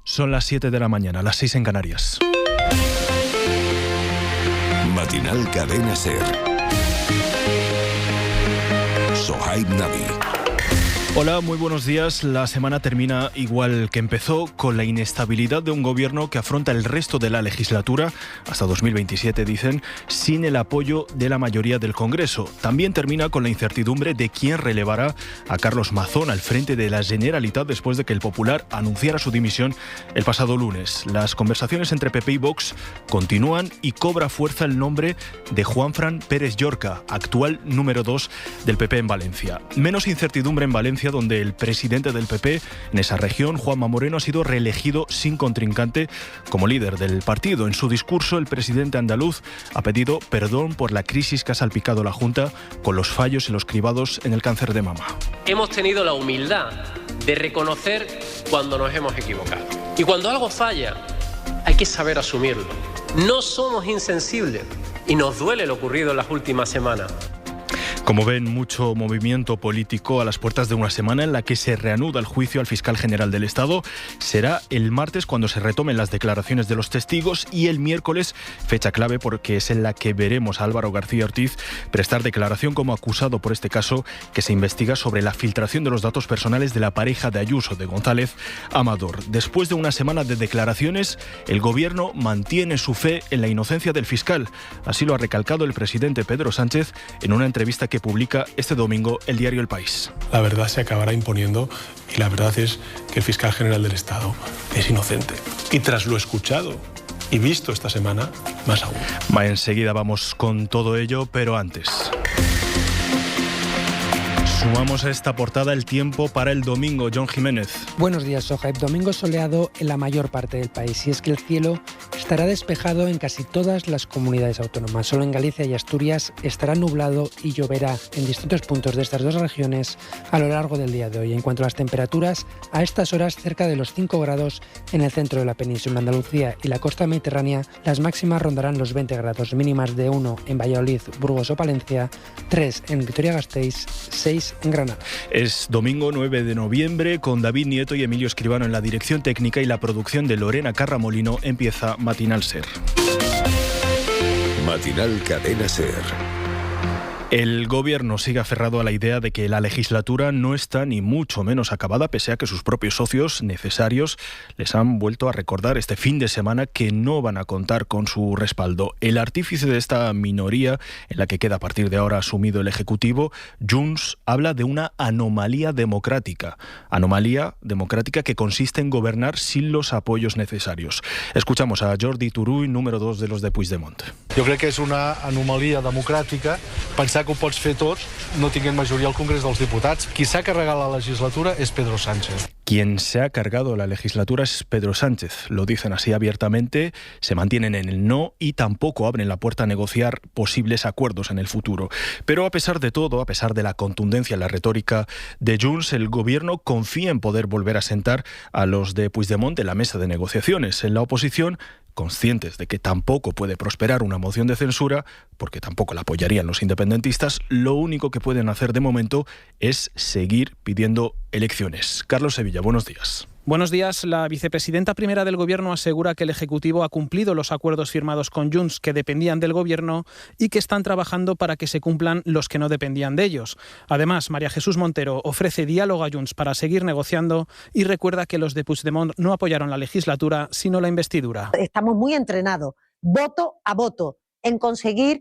Son las 7 de la mañana, las 6 en Canarias. Matinal Cadena SER. Sohaib Nabi. Hola, muy buenos días. La semana termina igual que empezó, con la inestabilidad de un gobierno que afronta el resto de la legislatura, hasta 2027 dicen, sin el apoyo de la mayoría del Congreso. También termina con la incertidumbre de quién relevará a Carlos Mazón al frente de la Generalitat después de que el Popular anunciara su dimisión el pasado lunes. Las conversaciones entre PP y Vox continúan y cobra fuerza el nombre de Juanfran Pérez Llorca, actual número 2 del PP en Valencia. Menos incertidumbre en Valencia, donde el presidente del PP en esa región, Juanma Moreno, ha sido reelegido sin contrincante como líder del partido. En su discurso, el presidente andaluz ha pedido perdón por la crisis que ha salpicado la Junta con los fallos en los cribados en el cáncer de mama. Hemos tenido la humildad de reconocer cuando nos hemos equivocado. Y cuando algo falla, hay que saber asumirlo. No somos insensibles y nos duele lo ocurrido en las últimas semanas. Como ven, mucho movimiento político a las puertas de una semana en la que se reanuda el juicio al fiscal general del Estado. Será el martes cuando se retomen las declaraciones de los testigos y el miércoles, fecha clave porque es en la que veremos a Álvaro García Ortiz prestar declaración como acusado por este caso que se investiga sobre la filtración de los datos personales de la pareja de Ayuso, de González Amador. Después de una semana de declaraciones, el gobierno mantiene su fe en la inocencia del fiscal. Así lo ha recalcado el presidente Pedro Sánchez en una entrevista que publica este domingo el diario El País. La verdad se acabará imponiendo y la verdad es que el fiscal general del Estado es inocente. Y tras lo escuchado y visto esta semana, más aún. Enseguida vamos con todo ello, pero antes sumamos a esta portada el tiempo para el domingo. John Jiménez. Buenos días, Sohaib. Domingo soleado en la mayor parte del país. Y es que el cielo estará despejado en casi todas las comunidades autónomas. Solo en Galicia y Asturias estará nublado y lloverá en distintos puntos de estas dos regiones a lo largo del día de hoy. En cuanto a las temperaturas, a estas horas cerca de los 5 grados en el centro de la península. En Andalucía y la costa mediterránea, las máximas rondarán los 20 grados, mínimas de 1 en Valladolid, Burgos o Palencia, 3 en Vitoria-Gasteiz, 6 en Granada. Es domingo 9 de noviembre, con David Nieto y Emilio Escribano en la dirección técnica y la producción de Lorena Carramolino. Empieza Matinal SER. Matinal Cadena SER. El gobierno sigue aferrado a la idea de que la legislatura no está ni mucho menos acabada, pese a que sus propios socios necesarios les han vuelto a recordar este fin de semana que no van a contar con su respaldo. El artífice de esta minoría, en la que queda a partir de ahora asumido el Ejecutivo, Junts, habla de una anomalía democrática. Anomalía democrática que consiste en gobernar sin los apoyos necesarios. Escuchamos a Jordi Turull, número 2 de los de Puigdemont. Jo crec que és una anomalia democràtica pensar que ho pots fer tots no tinguent majoria al Congrés dels Diputats. Qui s'ha carregat la legislatura és Pedro Sánchez. Quien se ha cargado la legislatura es Pedro Sánchez. Lo dicen así abiertamente, se mantienen en el no y tampoco abren la puerta a negociar posibles acuerdos en el futuro. Pero a pesar de todo, a pesar de la contundencia en la retórica de Junts, el gobierno confía en poder volver a sentar a los de Puigdemont en la mesa de negociaciones. En la oposición, conscientes de que tampoco puede prosperar una moción de censura, porque tampoco la apoyarían los independentistas, lo único que pueden hacer de momento es seguir pidiendo elecciones. Carlos Sevilla, buenos días. Buenos días. La vicepresidenta primera del Gobierno asegura que el Ejecutivo ha cumplido los acuerdos firmados con Junts que dependían del Gobierno y que están trabajando para que se cumplan los que no dependían de ellos. Además, María Jesús Montero ofrece diálogo a Junts para seguir negociando y recuerda que los de Puigdemont no apoyaron la legislatura, sino la investidura. Estamos muy entrenados, voto a voto, en conseguir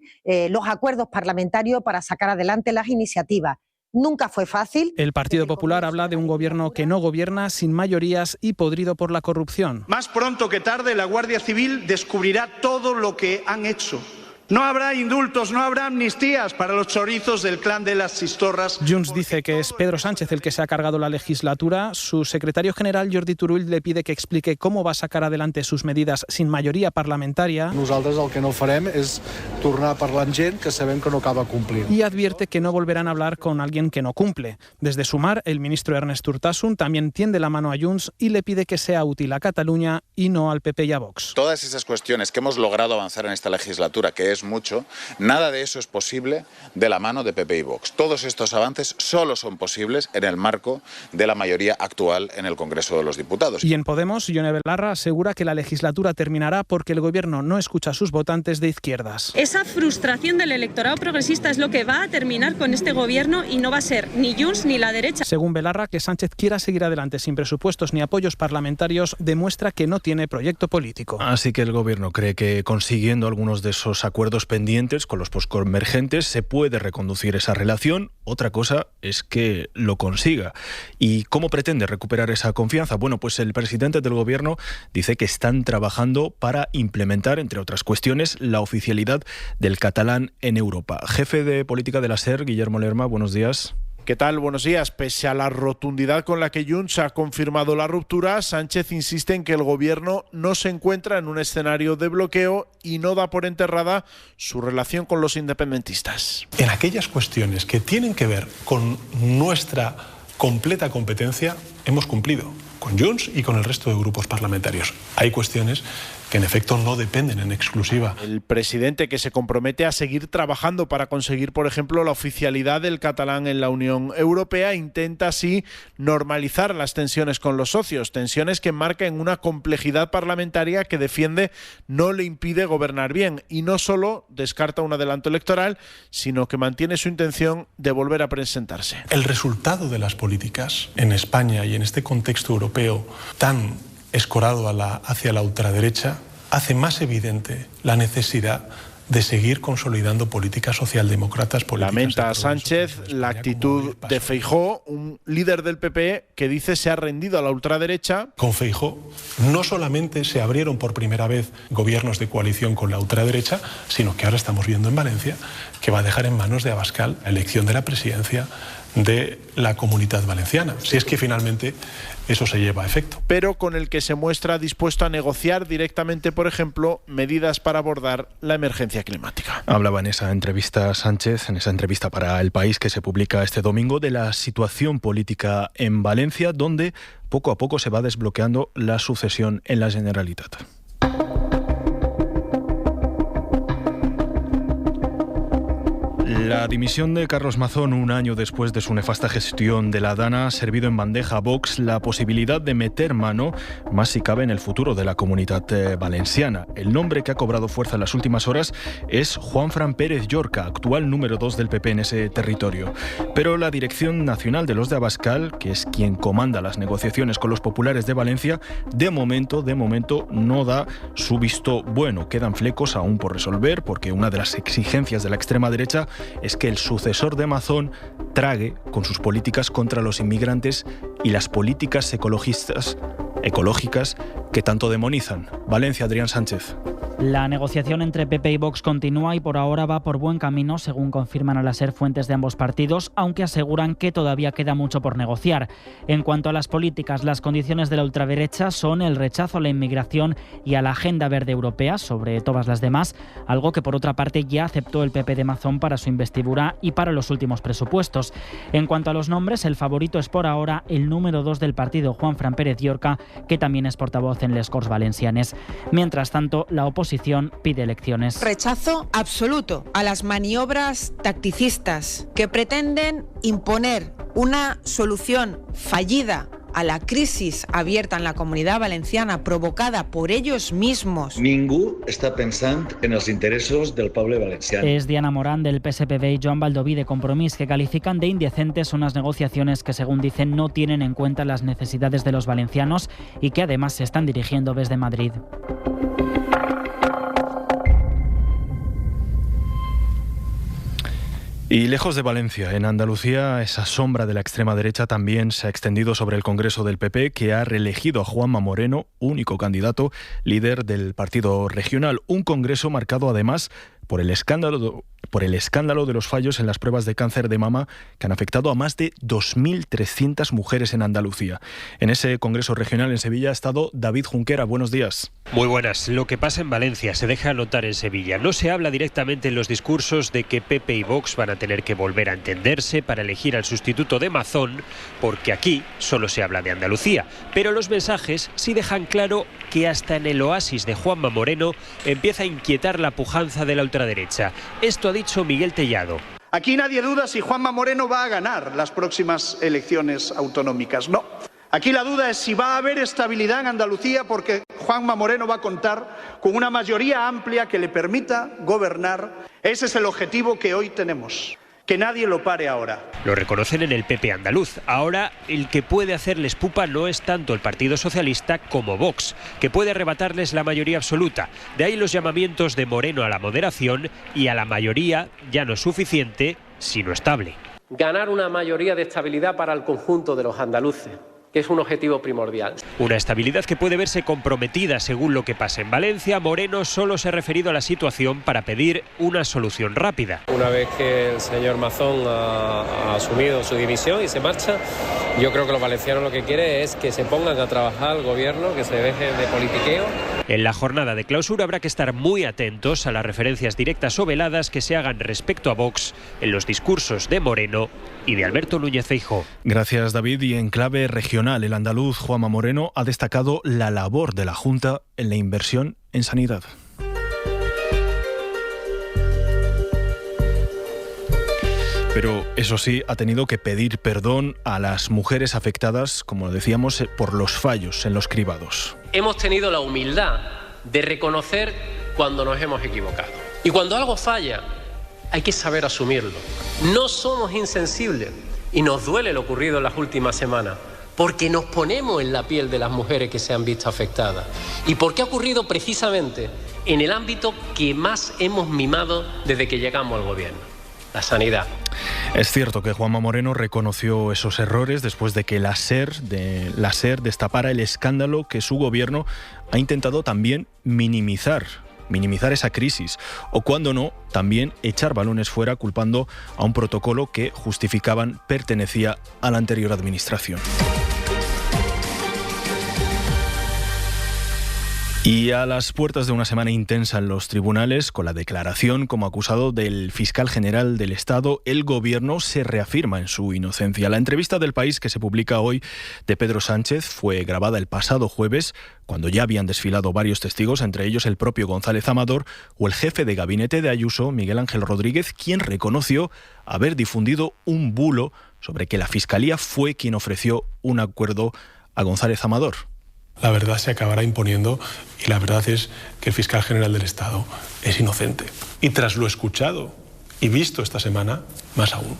los acuerdos parlamentarios para sacar adelante las iniciativas. Nunca fue fácil. El Partido Popular habla de un gobierno que no gobierna, sin mayorías y podrido por la corrupción. Más pronto que tarde la Guardia Civil descubrirá todo lo que han hecho. No habrá indultos, no habrá amnistías para los chorizos del clan de las Chistorras. Junts dice que es Pedro Sánchez el que se ha cargado la legislatura. Su secretario general, Jordi Turull, le pide que explique cómo va a sacar adelante sus medidas sin mayoría parlamentaria. Nosaltres el que no farem és tornar a parlar amb gent que sabem que no acaba complint. Y advierte que no volverán a hablar con alguien que no cumple. Desde Sumar, el ministro Ernest Urtasun también tiende la mano a Junts y le pide que sea útil a Cataluña y no al PP y a Vox. Todas esas cuestiones que hemos logrado avanzar en esta legislatura, que es mucho, nada de eso es posible de la mano de PP y Vox. Todos estos avances solo son posibles en el marco de la mayoría actual en el Congreso de los Diputados. Y en Podemos, Ione Belarra asegura que la legislatura terminará porque el Gobierno no escucha a sus votantes de izquierdas. Esa frustración del electorado progresista es lo que va a terminar con este Gobierno y no va a ser ni Junts ni la derecha. Según Belarra, que Sánchez quiera seguir adelante sin presupuestos ni apoyos parlamentarios demuestra que no tiene proyecto político. Así que el Gobierno cree que consiguiendo algunos de esos acuerdos pendientes con los posconvergentes se puede reconducir esa relación. Otra cosa es que lo consiga. ¿Y cómo pretende recuperar esa confianza? Bueno, pues el presidente del Gobierno dice que están trabajando para implementar, entre otras cuestiones, la oficialidad del catalán en Europa. Jefe de política de la SER, Guillermo Lerma, buenos días. ¿Qué tal? Buenos días. Pese a la rotundidad con la que Junts ha confirmado la ruptura, Sánchez insiste en que el Gobierno no se encuentra en un escenario de bloqueo y no da por enterrada su relación con los independentistas. En aquellas cuestiones que tienen que ver con nuestra completa competencia, hemos cumplido con Junts y con el resto de grupos parlamentarios. Hay cuestiones que en efecto no dependen en exclusiva. El presidente, que se compromete a seguir trabajando para conseguir, por ejemplo, la oficialidad del catalán en la Unión Europea, intenta así normalizar las tensiones con los socios, tensiones que marcan una complejidad parlamentaria que defiende no le impide gobernar bien, y no solo descarta un adelanto electoral, sino que mantiene su intención de volver a presentarse. El resultado de las políticas en España y en este contexto europeo tan escorado hacia la ultraderecha hace más evidente la necesidad de seguir consolidando políticas socialdemócratas. Lamenta a Sánchez la actitud de Feijóo, un líder del PP que dice se ha rendido a la ultraderecha. Con Feijóo no solamente se abrieron por primera vez gobiernos de coalición con la ultraderecha, sino que ahora estamos viendo en Valencia que va a dejar en manos de Abascal la elección de la presidencia de la Comunitat Valenciana, si es que finalmente eso se lleva a efecto. Pero con el que se muestra dispuesto a negociar directamente, por ejemplo, medidas para abordar la emergencia climática. Hablaba en esa entrevista Sánchez, en esa entrevista para El País que se publica este domingo, de la situación política en Valencia, donde poco a poco se va desbloqueando la sucesión en la Generalitat. La dimisión de Carlos Mazón un año después de su nefasta gestión de la Dana ha servido en bandeja a Vox la posibilidad de meter mano, más si cabe, en el futuro de la Comunitat Valenciana. El nombre que ha cobrado fuerza en las últimas horas es Juanfran Pérez Llorca, actual número 2 del PP en ese territorio. Pero la Dirección Nacional de los de Abascal, que es quien comanda las negociaciones con los populares de Valencia, de momento no da su visto bueno. Quedan flecos aún por resolver, porque una de las exigencias de la extrema derecha es que el sucesor de Mazón trague con sus políticas contra los inmigrantes y las políticas ecológicas que tanto demonizan. Valencia, Adrián Sánchez. La negociación entre PP y Vox continúa y por ahora va por buen camino, según confirman a la SER fuentes de ambos partidos, aunque aseguran que todavía queda mucho por negociar. En cuanto a las políticas, las condiciones de la ultraderecha son el rechazo a la inmigración y a la agenda verde europea sobre todas las demás, algo que por otra parte ya aceptó el PP de Mazón para su investidura y para los últimos presupuestos. En cuanto a los nombres, el favorito es por ahora el número 2 del partido, Juanfran Pérez Llorca, que también es portavoz en les Corts Valencianes. Mientras tanto, la oposición pide elecciones. Rechazo absoluto a las maniobras tacticistas que pretenden imponer una solución fallida a la crisis abierta en la Comunitat Valenciana provocada por ellos mismos. Ningú està pensant en els interessos del poble valenciano. Es Diana Morán del PSPV y Joan Baldoví de Compromís, que califican de indecentes unas negociaciones que, según dicen, no tienen en cuenta las necesidades de los valencianos y que además se están dirigiendo desde Madrid. Y lejos de Valencia, en Andalucía, esa sombra de la extrema derecha también se ha extendido sobre el Congreso del PP, que ha reelegido a Juanma Moreno, único candidato, líder del partido regional. Un Congreso marcado además por el escándalo de los fallos en las pruebas de cáncer de mama que han afectado a más de 2.300 mujeres en Andalucía. En ese Congreso regional en Sevilla ha estado David Junquera. Buenos días. Muy buenas. Lo que pasa en Valencia se deja notar en Sevilla. No se habla directamente en los discursos de que PP y Vox van a tener que volver a entenderse para elegir al sustituto de Mazón, porque aquí solo se habla de Andalucía. Pero los mensajes sí dejan claro que hasta en el oasis de Juanma Moreno empieza a inquietar la pujanza de la ultraderecha ultraderecha. Esto ha dicho Miguel Tellado. Aquí nadie duda si Juanma Moreno va a ganar las próximas elecciones autonómicas. No. Aquí la duda es si va a haber estabilidad en Andalucía, porque Juanma Moreno va a contar con una mayoría amplia que le permita gobernar. Ese es el objetivo que hoy tenemos. Que nadie lo pare ahora. Lo reconocen en el PP andaluz. Ahora el que puede hacerles pupa no es tanto el Partido Socialista como Vox, que puede arrebatarles la mayoría absoluta. De ahí los llamamientos de Moreno a la moderación y a la mayoría ya no suficiente, sino estable. Ganar una mayoría de estabilidad para el conjunto de los andaluces, que es un objetivo primordial. Una estabilidad que puede verse comprometida según lo que pase en Valencia. Moreno solo se ha referido a la situación para pedir una solución rápida. Una vez que el señor Mazón ha asumido su dimisión y se marcha, yo creo que los valencianos lo que quieren es que se pongan a trabajar el gobierno, que se dejen de politiqueo. En la jornada de clausura habrá que estar muy atentos a las referencias directas o veladas que se hagan respecto a Vox en los discursos de Moreno y de Alberto Núñez Feijóo. Gracias, David. Y en clave regional, el andaluz Juanma Moreno ha destacado la labor de la Junta en la inversión en sanidad. Pero eso sí, ha tenido que pedir perdón a las mujeres afectadas, como decíamos, por los fallos en los cribados. Hemos tenido la humildad de reconocer cuando nos hemos equivocado. Y cuando algo falla, hay que saber asumirlo. No somos insensibles y nos duele lo ocurrido en las últimas semanas, porque nos ponemos en la piel de las mujeres que se han visto afectadas y porque ha ocurrido precisamente en el ámbito que más hemos mimado desde que llegamos al gobierno, la sanidad. Es cierto que Juanma Moreno reconoció esos errores después de que la SER destapara el escándalo que su gobierno ha intentado también minimizar esa crisis, o cuando no, también echar balones fuera culpando a un protocolo que justificaban pertenecía a la anterior administración. Y a las puertas de una semana intensa en los tribunales, con la declaración como acusado del fiscal general del Estado, el Gobierno se reafirma en su inocencia. La entrevista del País que se publica hoy de Pedro Sánchez fue grabada el pasado jueves, cuando ya habían desfilado varios testigos, entre ellos el propio González Amador o el jefe de gabinete de Ayuso, Miguel Ángel Rodríguez, quien reconoció haber difundido un bulo sobre que la Fiscalía fue quien ofreció un acuerdo a González Amador. La verdad se acabará imponiendo y la verdad es que el fiscal general del Estado es inocente. Y tras lo escuchado y visto esta semana, más aún.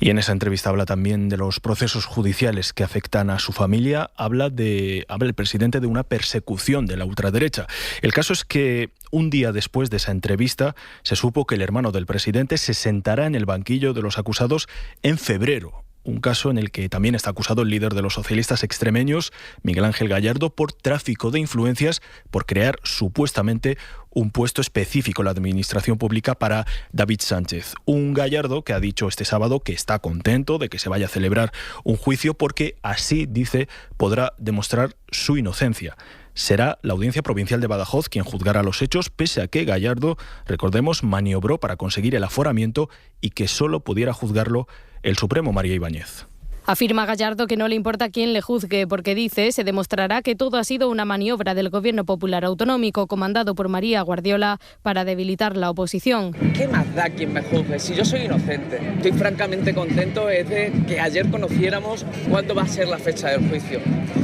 Y en esa entrevista habla también de los procesos judiciales que afectan a su familia. Habla el presidente de una persecución de la ultraderecha. El caso es que un día después de esa entrevista se supo que el hermano del presidente se sentará en el banquillo de los acusados en febrero. Un caso en el que también está acusado el líder de los socialistas extremeños, Miguel Ángel Gallardo, por tráfico de influencias, por crear supuestamente un puesto específico en la administración pública para David Sánchez. Un Gallardo que ha dicho este sábado que está contento de que se vaya a celebrar un juicio porque así, dice, podrá demostrar su inocencia. Será la Audiencia Provincial de Badajoz quien juzgará los hechos, pese a que Gallardo, recordemos, maniobró para conseguir el aforamiento y que solo pudiera juzgarlo el Supremo, María Ibáñez. Afirma Gallardo que no le importa quién le juzgue, porque dice se demostrará que todo ha sido una maniobra del Gobierno Popular Autonómico comandado por María Guardiola para debilitar la oposición. ¿Qué más da quien me juzgue si yo soy inocente? Estoy francamente contento de que ayer conociéramos cuándo va a ser la fecha del juicio,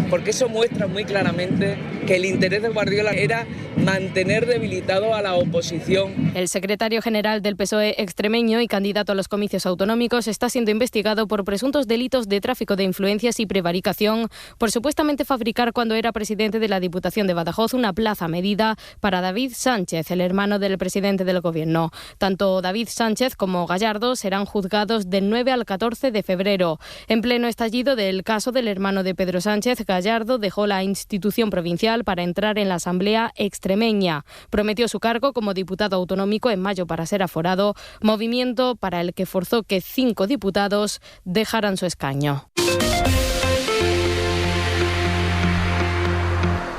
porque eso muestra muy claramente que el interés de Guardiola era mantener debilitado a la oposición. El secretario general del PSOE extremeño y candidato a los comicios autonómicos está siendo investigado por presuntos delitos de tráfico de influencias y prevaricación por supuestamente fabricar, cuando era presidente de la Diputación de Badajoz, una plaza medida para David Sánchez, el hermano del presidente del Gobierno. Tanto David Sánchez como Gallardo serán juzgados del 9 al 14 de febrero. En pleno estallido del caso del hermano de Pedro Sánchez, Gallardo dejó la institución provincial para entrar en la Asamblea extremeña. Prometió su cargo como diputado autonómico en mayo para ser aforado, movimiento para el que forzó que 5 diputados dejaran su escaño.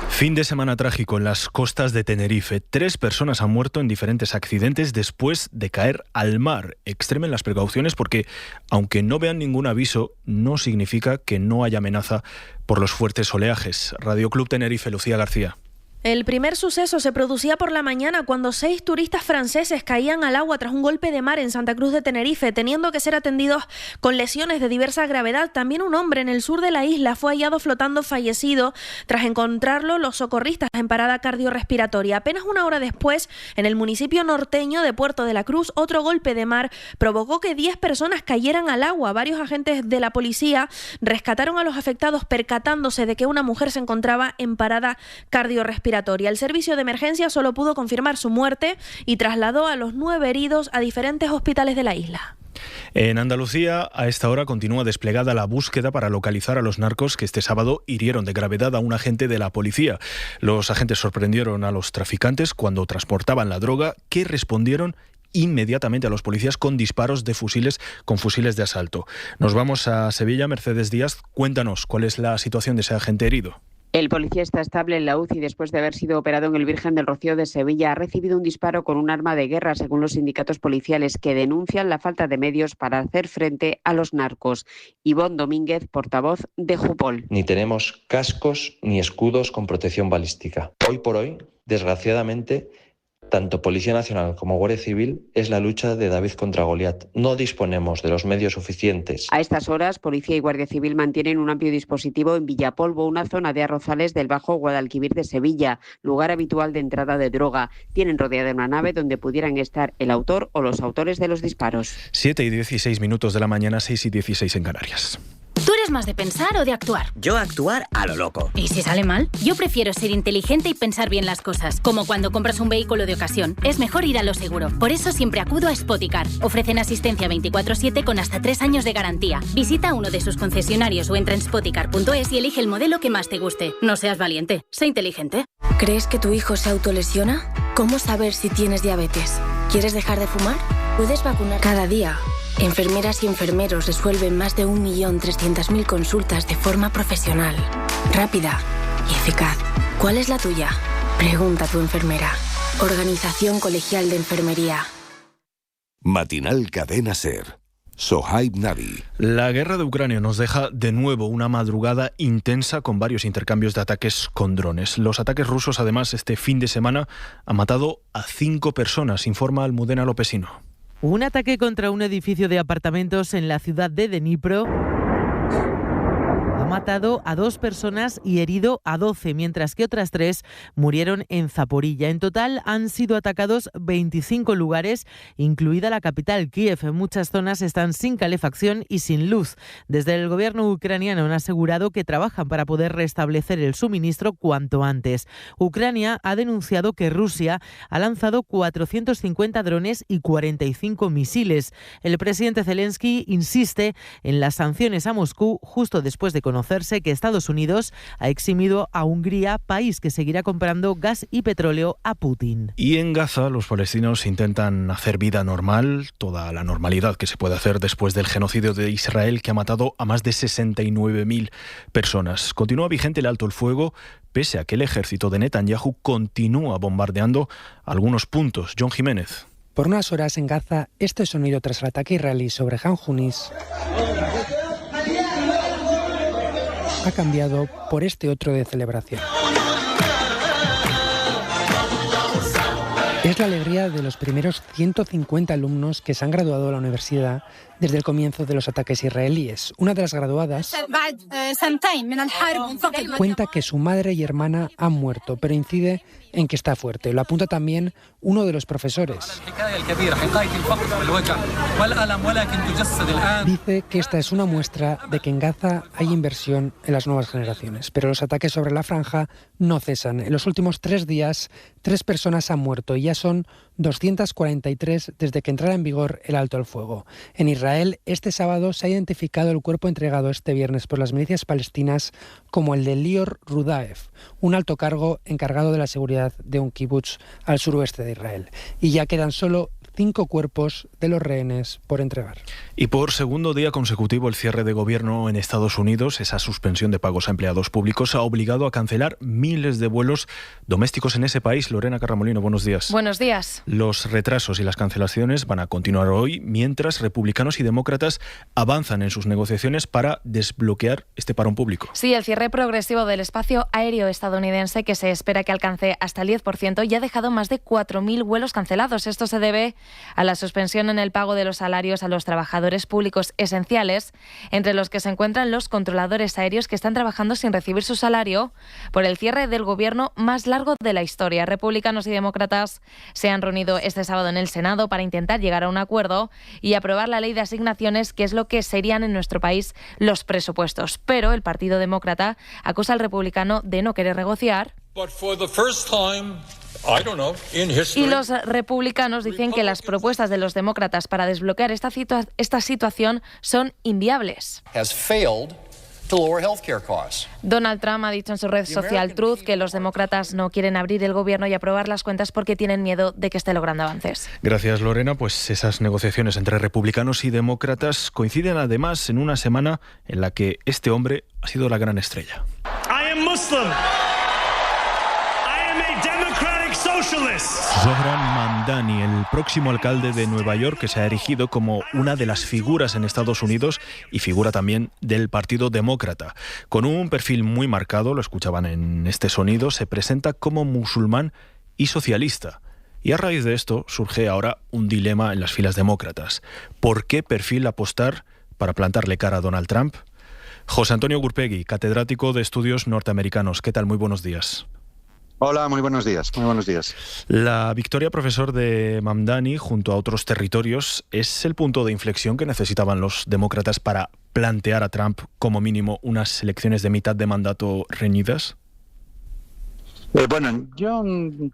Fin de semana trágico en las costas de Tenerife. 3 personas han muerto en diferentes accidentes después de caer al mar. Extremen las precauciones porque, aunque no vean ningún aviso, no significa que no haya amenaza por los fuertes oleajes. Radio Club Tenerife, Lucía García. El primer suceso se producía por la mañana cuando 6 turistas franceses caían al agua tras un golpe de mar en Santa Cruz de Tenerife, teniendo que ser atendidos con lesiones de diversa gravedad. También un hombre en el sur de la isla fue hallado flotando fallecido tras encontrarlo los socorristas en parada cardiorrespiratoria. Apenas una hora después, en el municipio norteño de Puerto de la Cruz, otro golpe de mar provocó que 10 personas cayeran al agua. Varios agentes de la policía rescataron a los afectados percatándose de que una mujer se encontraba en parada cardiorrespiratoria. El servicio de emergencia solo pudo confirmar su muerte y trasladó a los 9 heridos a diferentes hospitales de la isla. En Andalucía, a esta hora continúa desplegada la búsqueda para localizar a los narcos que este sábado hirieron de gravedad a un agente de la policía. Los agentes sorprendieron a los traficantes cuando transportaban la droga, que respondieron inmediatamente a los policías con disparos de fusiles de asalto. Nos vamos a Sevilla. Mercedes Díaz, cuéntanos cuál es la situación de ese agente herido. El policía está estable en la UCI después de haber sido operado en el Virgen del Rocío de Sevilla. Ha recibido un disparo con un arma de guerra, según los sindicatos policiales, que denuncian la falta de medios para hacer frente a los narcos. Ivonne Domínguez, portavoz de Jupol. Ni tenemos cascos ni escudos con protección balística. Hoy por hoy, desgraciadamente, tanto Policía Nacional como Guardia Civil es la lucha de David contra Goliat. No disponemos de los medios suficientes. A estas horas, Policía y Guardia Civil mantienen un amplio dispositivo en Villapolvo, una zona de arrozales del Bajo Guadalquivir de Sevilla, lugar habitual de entrada de droga. Tienen rodeada una nave donde pudieran estar el autor o los autores de los disparos. 7:16 de la mañana, 6:16 en Canarias. ¿Tú eres más de pensar o de actuar? Yo actuar a lo loco. ¿Y si sale mal? Yo prefiero ser inteligente y pensar bien las cosas. Como cuando compras un vehículo de ocasión. Es mejor ir a lo seguro. Por eso siempre acudo a Spoticar. Ofrecen asistencia 24/7 con hasta 3 años de garantía. Visita uno de sus concesionarios o entra en spoticar.es y elige el modelo que más te guste. No seas valiente, sé inteligente. ¿Crees que tu hijo se autolesiona? ¿Cómo saber si tienes diabetes? ¿Quieres dejar de fumar? Puedes vacunar cada día. Enfermeras y enfermeros resuelven más de 1.300.000 consultas de forma profesional, rápida y eficaz. ¿Cuál es la tuya? Pregunta a tu enfermera. Organización Colegial de Enfermería. Matinal Cadena SER. Sohaib Navi. La guerra de Ucrania nos deja de nuevo una madrugada intensa con varios intercambios de ataques con drones. Los ataques rusos, además, este fin de semana han matado a 5 personas, informa Almudena Lopesino. Un ataque contra un edificio de apartamentos en la ciudad de Dnipro ha matado a 2 personas y herido a 12, mientras que otras 3 murieron en Zaporilla. En total han sido atacados 25 lugares, incluida la capital, Kiev. En muchas zonas están sin calefacción y sin luz. Desde el gobierno ucraniano han asegurado que trabajan para poder restablecer el suministro cuanto antes. Ucrania ha denunciado que Rusia ha lanzado 450 drones y 45 misiles. El presidente Zelensky insiste en las sanciones a Moscú justo después de conocerse que Estados Unidos ha eximido a Hungría, país que seguirá comprando gas y petróleo a Putin. Y en Gaza los palestinos intentan hacer vida normal, toda la normalidad que se puede hacer después del genocidio de Israel, que ha matado a más de 69.000 personas. Continúa vigente el alto el fuego, pese a que el ejército de Netanyahu continúa bombardeando algunos puntos. John Jiménez. Por unas horas en Gaza, este sonido tras el ataque israelí sobre Han Yunis ha cambiado por este otro de celebración. Es la alegría de los primeros 150 alumnos que se han graduado de la universidad desde el comienzo de los ataques israelíes. Una de las graduadas cuenta que su madre y hermana han muerto, pero incide en que está fuerte. Lo apunta también uno de los profesores. Dice que esta es una muestra de que en Gaza hay inversión en las nuevas generaciones, pero los ataques sobre la franja no cesan. En los últimos 3 días, 3 personas han muerto y ya son 243 desde que entrara en vigor el alto el fuego. En Israel, este sábado se ha identificado el cuerpo entregado este viernes por las milicias palestinas como el de Lior Rudaev, un alto cargo encargado de la seguridad de un kibutz al suroeste de Israel. Y ya quedan solo 5 cuerpos de los rehenes por entregar. Y por segundo día consecutivo, el cierre de gobierno en Estados Unidos, esa suspensión de pagos a empleados públicos, ha obligado a cancelar miles de vuelos domésticos en ese país. Lorena Carramolino, buenos días. Buenos días. Los retrasos y las cancelaciones van a continuar hoy, mientras republicanos y demócratas avanzan en sus negociaciones para desbloquear este parón público. Sí, el cierre progresivo del espacio aéreo estadounidense, que se espera que alcance hasta el 10%, ya ha dejado más de 4.000 vuelos cancelados. Esto se debe a la suspensión en el pago de los salarios a los trabajadores públicos esenciales, entre los que se encuentran los controladores aéreos que están trabajando sin recibir su salario por el cierre del gobierno más largo de la historia. Republicanos y demócratas se han reunido este sábado en el Senado para intentar llegar a un acuerdo y aprobar la ley de asignaciones, que es lo que serían en nuestro país los presupuestos. Pero el Partido Demócrata acusa al republicano de no querer negociar. Y los republicanos dicen que las propuestas de los demócratas para desbloquear esta situación son inviables. Donald Trump ha dicho en su red social Truth que los demócratas no quieren abrir el gobierno y aprobar las cuentas porque tienen miedo de que esté logrando avances. Gracias, Lorena. Pues esas negociaciones entre republicanos y demócratas coinciden además en una semana en la que este hombre ha sido la gran estrella. Zohran Mamdani, el próximo alcalde de Nueva York, que se ha erigido como una de las figuras en Estados Unidos y figura también del Partido Demócrata. Con un perfil muy marcado, lo escuchaban en este sonido, se presenta como musulmán y socialista. Y a raíz de esto surge ahora un dilema en las filas demócratas. ¿Por qué perfil apostar para plantarle cara a Donald Trump? José Antonio Gurpegui, catedrático de Estudios Norteamericanos. ¿Qué tal? Muy buenos días. Hola, muy buenos días. Muy buenos días. La victoria, profesor, de Mamdani junto a otros territorios es el punto de inflexión que necesitaban los demócratas para plantear a Trump como mínimo unas elecciones de mitad de mandato reñidas. Bueno, yo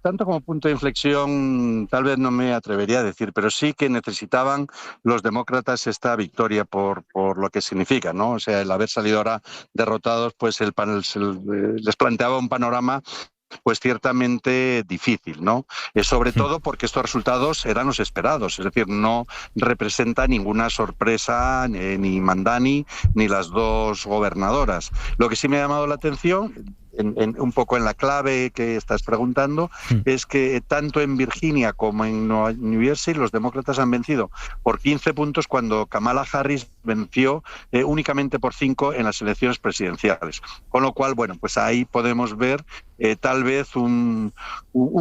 tanto como punto de inflexión tal vez no me atrevería a decir, pero sí que necesitaban los demócratas esta victoria por lo que significa, ¿no? O sea, el haber salido ahora derrotados, pues les planteaba un panorama pues ciertamente difícil, ¿no? Sobre todo porque estos resultados eran los esperados, es decir, no representa ninguna sorpresa ni Mamdani ni las dos gobernadoras. Lo que sí me ha llamado la atención, un poco en la clave que estás preguntando, es que tanto en Virginia como en New Jersey los demócratas han vencido por 15 puntos cuando Kamala Harris venció únicamente por 5 en las elecciones presidenciales. Con lo cual, bueno, pues ahí podemos ver tal vez un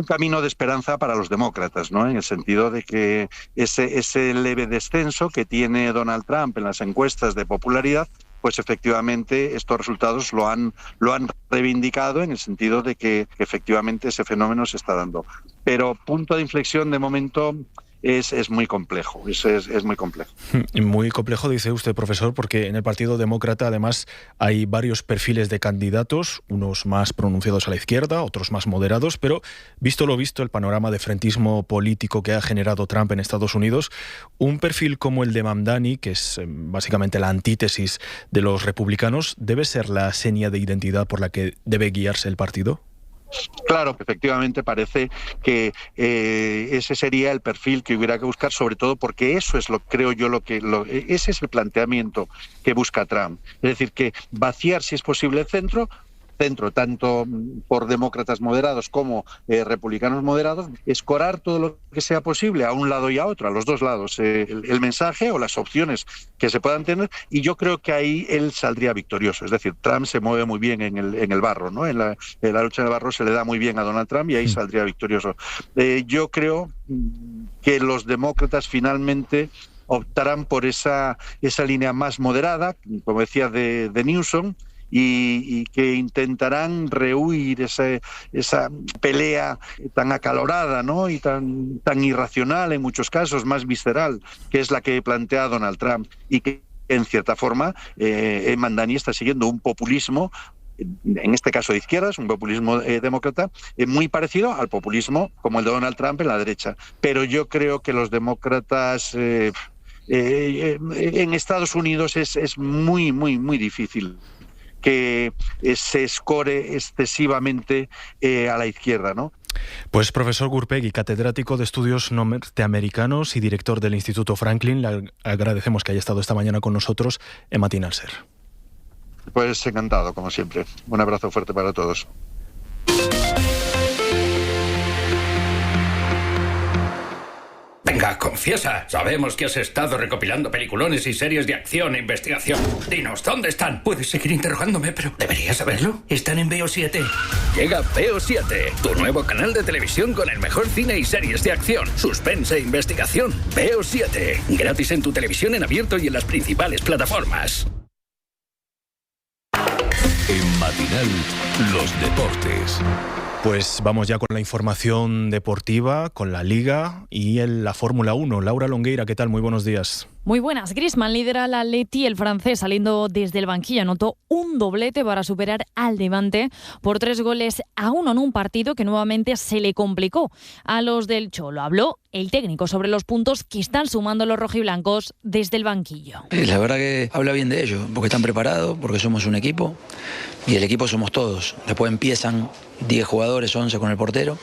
camino de esperanza para los demócratas, ¿no? En el sentido de que ese leve descenso que tiene Donald Trump en las encuestas de popularidad, pues efectivamente estos resultados lo han reivindicado en el sentido de que efectivamente ese fenómeno se está dando. Pero punto de inflexión de momento es muy complejo, es muy complejo. Muy complejo, dice usted, profesor, porque en el Partido Demócrata además hay varios perfiles de candidatos, unos más pronunciados a la izquierda, otros más moderados, pero visto lo visto, el panorama de frentismo político que ha generado Trump en Estados Unidos, un perfil como el de Mamdani, que es básicamente la antítesis de los republicanos, ¿debe ser la seña de identidad por la que debe guiarse el partido? Claro, efectivamente parece que ese sería el perfil que hubiera que buscar, sobre todo porque eso es ese es el planteamiento que busca Trump. Es decir, que vaciar, si es posible, el centro tanto por demócratas moderados como republicanos moderados, escorar todo lo que sea posible a un lado y a otro, a los dos lados, el mensaje o las opciones que se puedan tener, y yo creo que ahí él saldría victorioso. Es decir, Trump se mueve muy bien en el barro, ¿no? En la lucha en el barro se le da muy bien a Donald Trump y ahí saldría victorioso. Yo creo que los demócratas finalmente optarán por esa línea más moderada, como decía, de Newsom, y que intentarán rehuir esa pelea tan acalorada, ¿no? Y tan irracional en muchos casos, más visceral, que es la que plantea Donald Trump, y que en cierta forma Mamdani está siguiendo un populismo, en este caso de izquierdas, un populismo demócrata, muy parecido al populismo como el de Donald Trump en la derecha. Pero yo creo que los demócratas en Estados Unidos es muy, muy, muy difícil que se escore excesivamente a la izquierda, ¿no? Pues profesor Gurpegui, catedrático de estudios norteamericanos y director del Instituto Franklin, le agradecemos que haya estado esta mañana con nosotros en Matinal Ser. Pues encantado, como siempre. Un abrazo fuerte para todos. Venga, confiesa. Sabemos que has estado recopilando peliculones y series de acción e investigación. Dinos, ¿dónde están? Puedes seguir interrogándome, pero deberías saberlo. Están en VO7. Llega VO7, tu nuevo canal de televisión con el mejor cine y series de acción, suspense e investigación. VO7, gratis en tu televisión en abierto y en las principales plataformas. En Matinal, los deportes. Pues vamos ya con la información deportiva, con la Liga y la Fórmula 1. Laura Longueira, ¿qué tal? Muy buenos días. Muy buenas. Griezmann lidera al Atleti. El francés, saliendo desde el banquillo, anotó un doblete para superar al Levante por 3-1 en un partido que nuevamente se le complicó a los del Cholo. Habló el técnico sobre los puntos que están sumando los rojiblancos desde el banquillo. La verdad que habla bien de ellos, porque están preparados, porque somos un equipo y el equipo somos todos. Después empiezan 10 jugadores, 11 con el portero.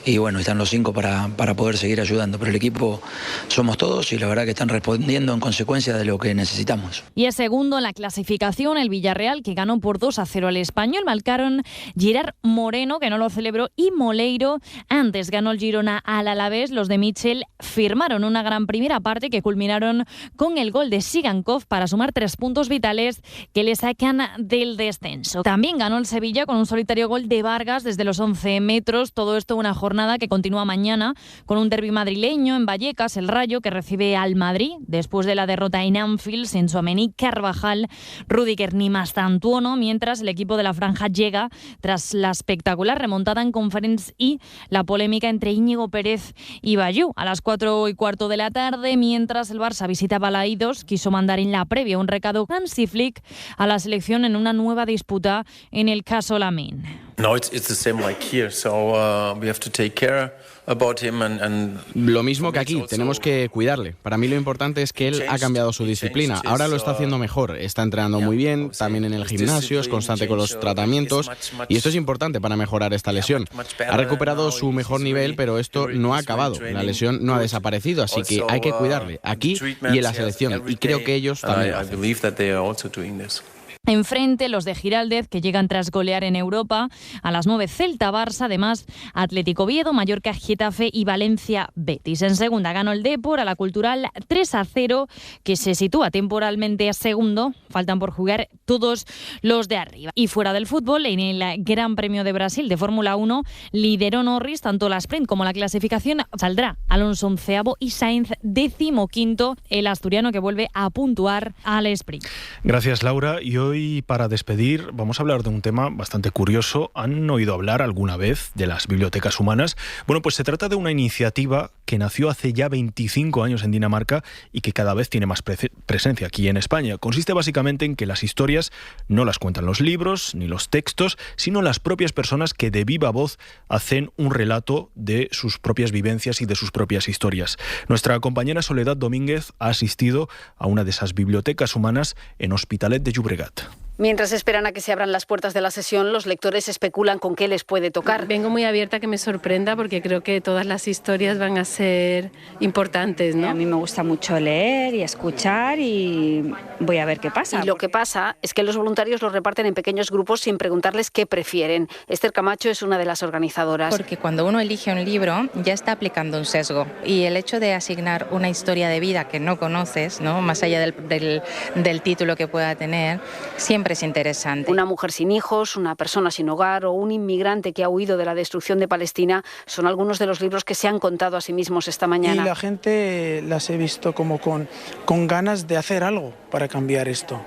Y bueno, están los 5 para poder seguir ayudando. Pero el equipo somos todos y la verdad que están respondiendo en consecuencia de lo que necesitamos. Y es segundo en la clasificación el Villarreal, que ganó por 2-0 al Español. Marcaron Gerard Moreno, que no lo celebró, y Moleiro. Antes ganó el Girona al Alavés. Los de Michel firmaron una gran primera parte que culminaron con el gol de Sigankov para sumar 3 puntos vitales que le sacan del descenso. También ganó el Sevilla con un solitario gol de Vargas desde los 11 metros. Todo esto una jornada que continúa mañana con un derbi madrileño en Vallecas, el Rayo, que recibe al Madrid después de la derrota en Anfield sin Tchouaméni, Carvajal, Rüdiger ni Mastantuono, mientras el equipo de la Franja llega tras la espectacular remontada en Conference y la polémica entre Íñigo Pérez y Bayú. A las 4:15 de la tarde, mientras el Barça visita Balaídos, quiso mandar en la previa un recado Hansi Flick a la selección en una nueva disputa en el caso Lamine. No, it's the same like here, so we have to take care about him and lo mismo que aquí, tenemos que cuidarle. Para mí lo importante es que él ha cambiado su disciplina, ahora lo está haciendo mejor, está entrenando muy bien, también en el gimnasio, es constante con los tratamientos y esto es importante para mejorar esta lesión. Ha recuperado su mejor nivel, pero esto no ha acabado, la lesión no ha desaparecido, así que hay que cuidarle aquí y en la selección, y creo que ellos también lo hacen. Enfrente, los de Giraldez, que llegan tras golear en Europa. A las 9, Celta-Barça, además Atlético Oviedo, Mallorca-Getafe y Valencia-Betis. En segunda ganó el Depor a la Cultural 3-0, que se sitúa temporalmente a segundo. Faltan por jugar todos los de arriba. Y fuera del fútbol, en el Gran Premio de Brasil de Fórmula 1, lideró Norris tanto la sprint como la clasificación. Saldrá Alonso 11º y Sainz 15º, el asturiano que vuelve a puntuar al sprint. Gracias, Laura. Y hoy, para despedir, vamos a hablar de un tema bastante curioso. ¿Han oído hablar alguna vez de las bibliotecas humanas? Bueno, pues se trata de una iniciativa que nació hace ya 25 años en Dinamarca y que cada vez tiene más presencia aquí en España. Consiste básicamente en que las historias no las cuentan los libros ni los textos, sino las propias personas que de viva voz hacen un relato de sus propias vivencias y de sus propias historias. Nuestra compañera Soledad Domínguez ha asistido a una de esas bibliotecas humanas en Hospitalet de Llobregat. Mientras esperan a que se abran las puertas de la sesión, los lectores especulan con qué les puede tocar. Vengo muy abierta a que me sorprenda porque creo que todas las historias van a ser importantes, ¿no? A mí me gusta mucho leer y escuchar y voy a ver qué pasa. Y lo que pasa es que los voluntarios los reparten en pequeños grupos sin preguntarles qué prefieren. Esther Camacho es una de las organizadoras. Porque cuando uno elige un libro ya está aplicando un sesgo y el hecho de asignar una historia de vida que no conoces, ¿no? Más allá del título que pueda tener, siempre es interesante. Una mujer sin hijos, una persona sin hogar o un inmigrante que ha huido de la destrucción de Palestina son algunos de los libros que se han contado a sí mismos esta mañana. Y la gente las he visto como con ganas de hacer algo para cambiar esto.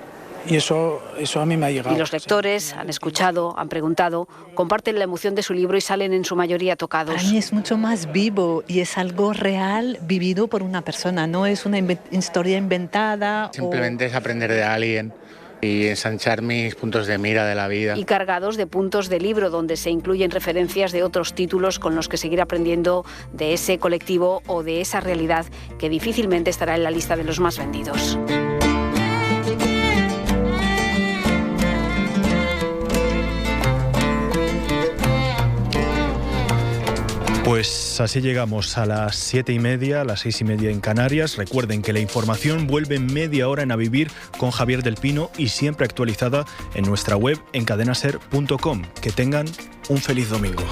Y eso a mí me ha llegado. Y los lectores han escuchado, han preguntado, comparten la emoción de su libro y salen en su mayoría tocados. Para mí es mucho más vivo y es algo real vivido por una persona, no es una historia inventada. Simplemente es aprender de alguien y ensanchar mis puntos de mira de la vida. Y cargados de puntos de libro donde se incluyen referencias de otros títulos con los que seguir aprendiendo de ese colectivo o de esa realidad que difícilmente estará en la lista de los más vendidos. Pues así llegamos a las 7:30, a las 6:30 en Canarias. Recuerden que la información vuelve en media hora en A Vivir con Javier del Pino y siempre actualizada en nuestra web en cadenaser.com. Que tengan un feliz domingo.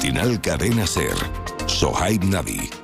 Matinal Cadena Ser. Sohaib Navi.